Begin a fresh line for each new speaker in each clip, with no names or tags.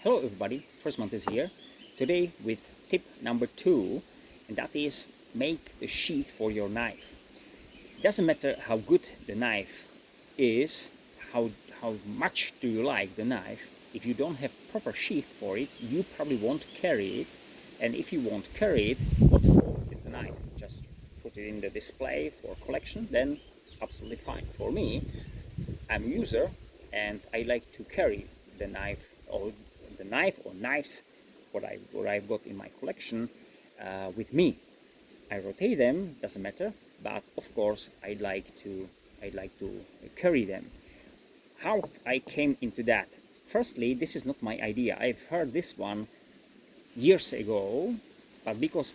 Hello everybody, First Month is here. Today with tip number 2, and that is make the sheath for your knife. It doesn't matter how good the knife is, how much do you like the knife. If you don't have proper sheath for it, you probably won't carry it. And if you won't carry it, what for is the knife? Just put it in the display for collection, then absolutely fine. For me, I'm a user and I like to carry the knife or knives what I've got in my collection with me. I rotate them, doesn't matter, but of course I'd like to carry them. How I came into that? Firstly, this is not my idea. I've heard this one years ago, but because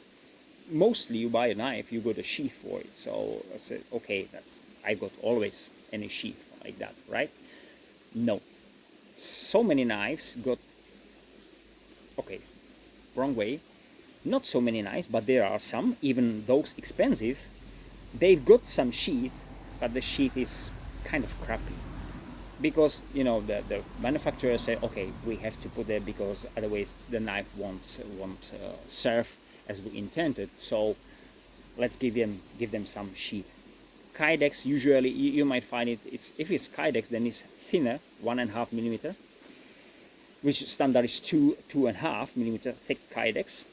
mostly you buy a knife, you got a sheath for it. So I said, okay, I got always any sheath like that, right? No, so many knives got, okay, wrong way. Not so many knives, but there are some, even those expensive. They've got some sheath, but the sheath is kind of crappy. Because, you know, the manufacturer said, okay, we have to put it because otherwise the knife won't serve as we intended. So let's give them some sheath. Kydex, usually you might find if it's Kydex, then it's thinner, 1.5 millimeter, which standard is 2.5 millimeter thick Kydex.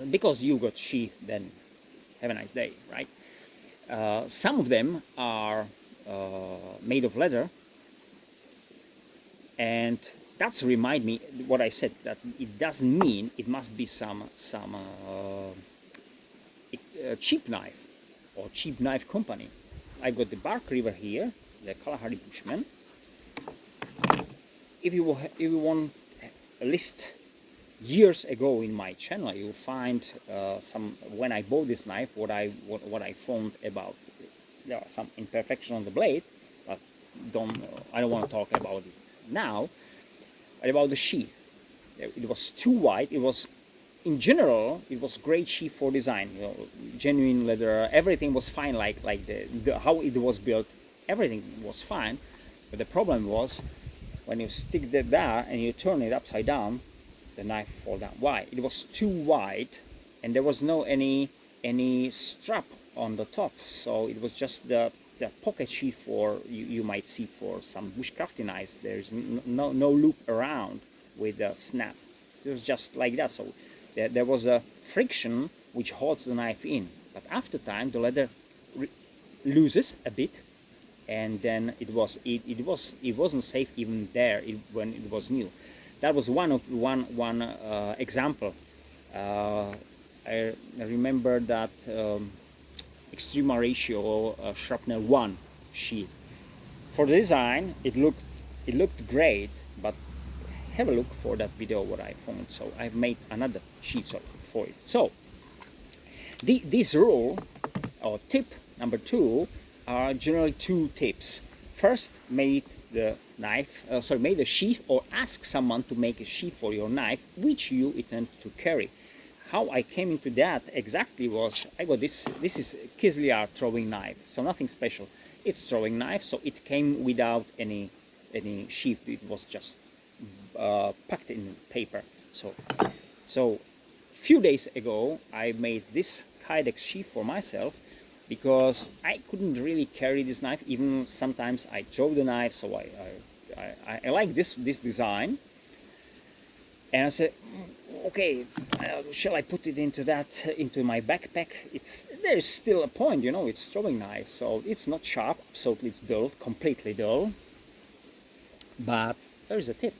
Because you got sheath, then have a nice day, right? Some of them are made of leather, and that's remind me what I said, that it doesn't mean it must be some cheap knife or cheap knife company. I've got the Bark River here, the Kalahari Bushman. If you want a list years ago in my channel, you'll find some, when I bought this knife, what I found about it. There are some imperfections on the blade, but I don't want to talk about it now. But about the sheath, it was too wide. It was, in general, it was great sheath for design. You know, genuine leather, everything was fine. Like how it was built, everything was fine. But the problem was when you stick that there and you turn it upside down, the knife fall down. Why? It was too wide, and there was no any strap on the top, so it was just the pocket sheath for you might see for some bushcrafting knives. There's no loop around with a snap. It was just like that. So there was a friction which holds the knife in. But after time, the leather loses a bit, and then it wasn't safe even there when it was new. That was one example. I remember that Extrema Ratio Shrapnel 1 sheath. For the design, it looked great, but have a look for that video what I found. So I've made another sheath for it. So this rule or tip number 2 are generally 2 tips. First, make the sheath, or ask someone to make a sheath for your knife which you intend to carry. How I came into that exactly was, I got this is Kislyar throwing knife, so nothing special. It's throwing knife, so it came without any sheath. It was just packed in paper. So few days ago I made this Kydex sheath for myself, because I couldn't really carry this knife. Even sometimes I throw the knife, so I like this design. And I said, okay, shall I put it into my backpack? There's still a point, you know, it's throwing knife, so it's not sharp, absolutely, it's dull, completely dull. But there is a tip.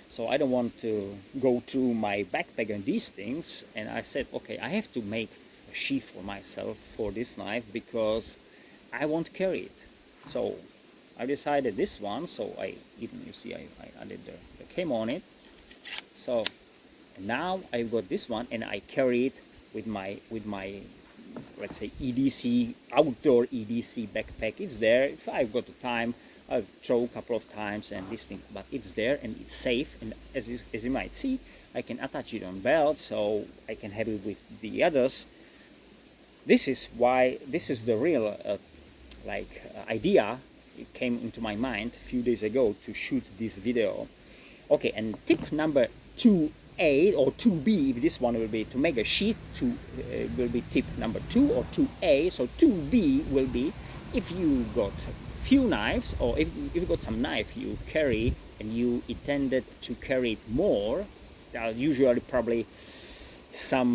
So I don't want to go through my backpack and these things, and I said, okay, I have to make a sheath for myself for this knife because I won't carry it. So I decided this one. So I added the came on it. So now I've got this one, and I carry it with my let's say EDC, outdoor EDC backpack. It's there. If I've got the time, I'll throw a couple of times and this thing, but it's there and it's safe. And as you might see, I can attach it on belt, so I can have it with the others. This is the real idea. It came into my mind a few days ago to shoot this video. Okay, and tip number 2A or 2B, if this one will be to make a sheath, will be tip number 2 or 2A. So 2B will be if you got few knives, or if you got some knife you carry and you intended to carry it more, usually probably some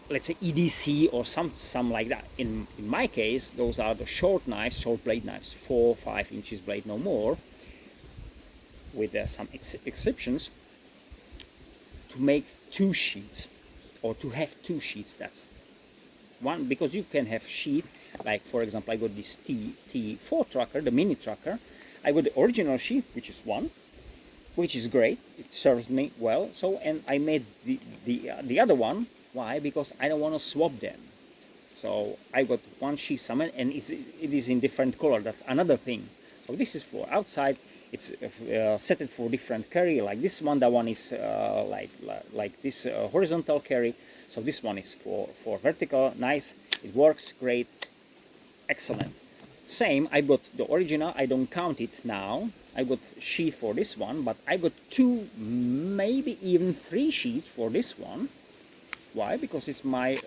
let's say EDC or some like that. In my case, those are the short knives, short blade knives, 4-5 inches blade, no more, with some exceptions, to make two sheets or to have two sheets. That's one, because you can have sheath, like for example I got this T4 trucker, the mini trucker. I got the original sheath, which is one, which is great, it serves me well. So, and I made the other one. Why? Because I don't want to swap them. So I got one sheath somewhere, and it is in different color. That's another thing. So this is for outside. It's set it for different carry, like this one. That one is like this horizontal carry. So this one is for vertical. Nice. It works great. Excellent. Same. I got the original. I don't count it now. I got sheath for this one, but I got 2, maybe even 3 sheaths for this one. Why? Because it's my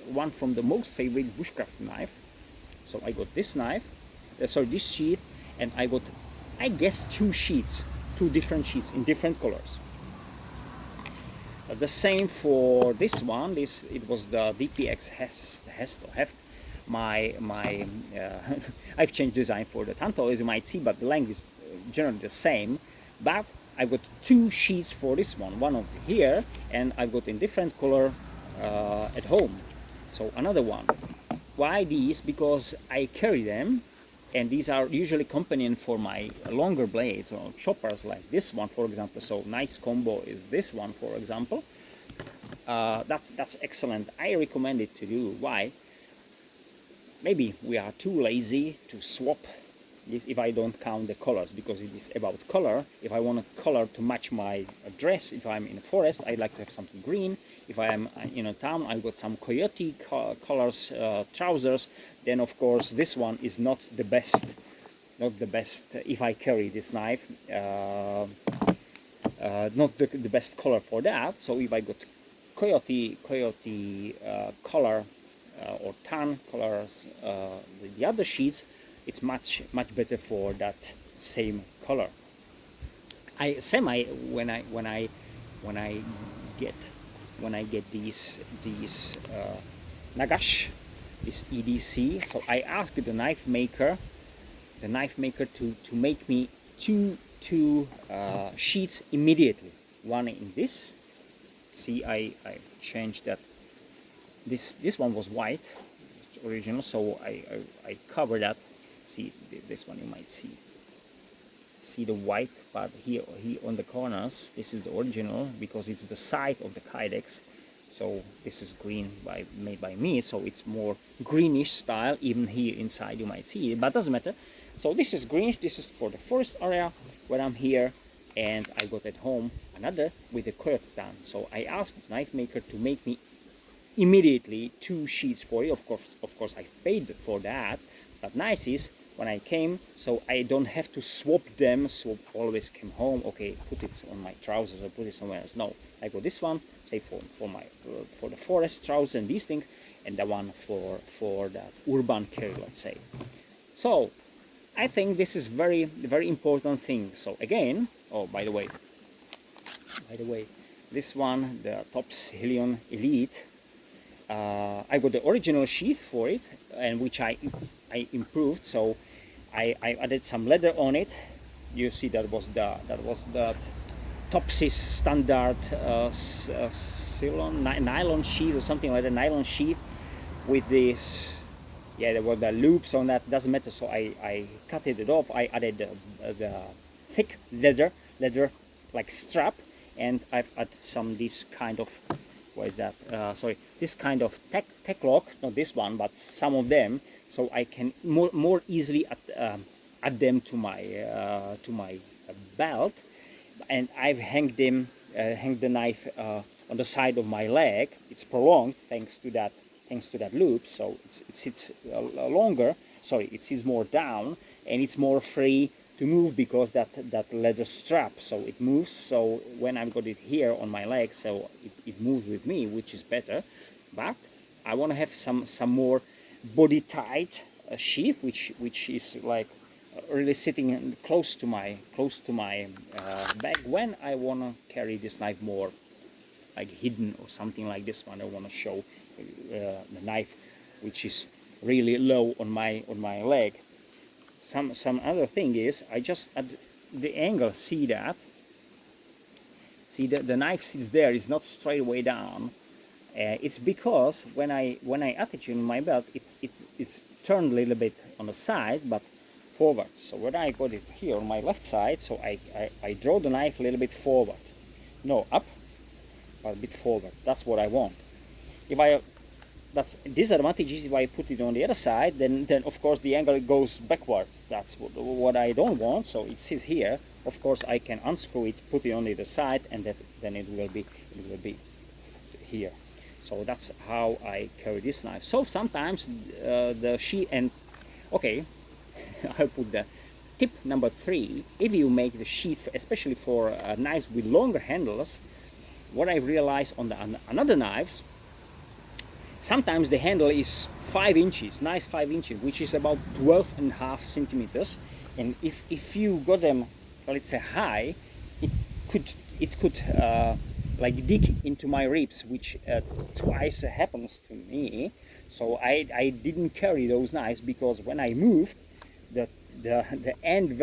one from the most favorite bushcraft knife. So I got this knife, this sheath, and I got, I guess, 2 sheets, 2 different sheets in different colors. The same for this one. It was the DPX Heft. I've changed design for the Tanto, as you might see, but the length is generally the same. But I got 2 sheets for this one over here, and I got in different color at home. So another one. Why these? Because I carry them, and these are usually companion for my longer blades or choppers, like this one, for example. So nice combo is this one, for example. That's excellent. I recommend it to do. Why? Maybe we are too lazy to swap this, if I don't count the colors, because it is about color. If I want a color to match my dress, if I'm in a forest, I'd like to have something green. If I am in a town, I've got some coyote colors trousers. Then of course this one is not the best. Not the best if I carry this knife. Not the best color for that. So if I got coyote color or tan colors, the other sheets, it's much better for that same color. When I get these Nagash, this EDC, so I asked the knife maker to make me two sheets immediately. One in this. See, I changed that. This one was white, original, so I covered that. See this one, you might see it. See the white part here on the corners. This is the original, because it's the side of the Kydex. So this is green made by me, so it's more greenish style. Even here inside you might see it, but doesn't matter. So this is greenish. This is for the forest area where I'm here, and I got at home another with the coyote tan. So I asked the knife maker to make me immediately 2 sheets for it. Of course I paid for that, but nice is when I came, so I don't have to swap them. So always came home, okay, put it on my trousers or put it somewhere else. No, I got this one, say for the forest trousers and these things, and the one for the urban carry, let's say. So I think this is very important thing. So again, oh, by the way, this one, the Tops Helion Elite, I got the original sheath for it, and which I improved. So I added some leather on it. You see, that was the Topsis standard nylon sheath or something like that, nylon sheath with this. Yeah, there were the loops on that. Doesn't matter. So I cut it off. I added the thick leather like strap, and I've added some this kind of, what is that? Sorry, this kind of tech lock, not this one, but some of them, so I can more easily add them to my belt, and I've hanged the knife on the side of my leg. It's prolonged thanks to that loop, so it sits longer. Sorry, it sits more down, and it's more free to move because that leather strap, so it moves. So when I've got it here on my leg, so it moves with me, which is better. But I want to have some more body tight sheath, which is like really sitting close to my back when I want to carry this knife more like hidden or something like this one. I want to show the knife which is really low on my leg. Some other thing is, I just at the angle see that the knife sits there, it's not straight away down. It's because when I attach it in my belt, it's turned a little bit on the side but forward. So when I got it here on my left side, so I draw the knife a little bit forward, no up, but a bit forward. That's what I want. If I That's disadvantage is if I put it on the other side, then of course the angle goes backwards. That's what I don't want. So it sits here. Of course I can unscrew it, put it on the other side, and then it will be here. So that's how I carry this knife. So sometimes the sheath, and okay, I'll put the tip number 3. If you make the sheath, especially for knives with longer handles, what I realized on another knives, sometimes the handle is 5 inches, nice 5 inches, which is about 12.5 centimeters. And if you got them, let's say high, it could like dig into my ribs, which twice happens to me. So I didn't carry those knives, because when I moved, the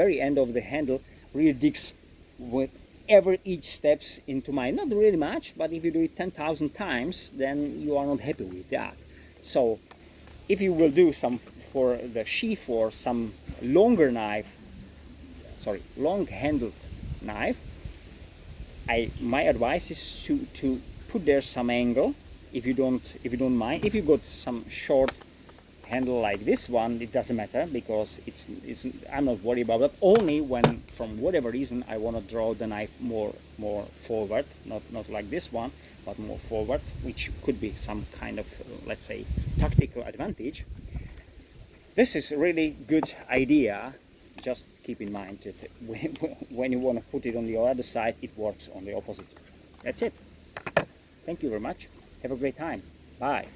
very end of the handle really digs with each steps into my, not really much, but if you do it 10,000 times, then you are not happy with that. So if you will do some for the sheath or some longer knife, long handled knife, my advice is to put there some angle. If you don't mind, if you got some short handle like this one, it doesn't matter, because I'm not worried about that. Only when, from whatever reason, I want to draw the knife more forward, not like this one, but more forward, which could be some kind of let's say tactical advantage. This is a really good idea. Just keep in mind that when you want to put it on the other side, it works on the opposite. That's it. Thank you very much. Have a great time. Bye.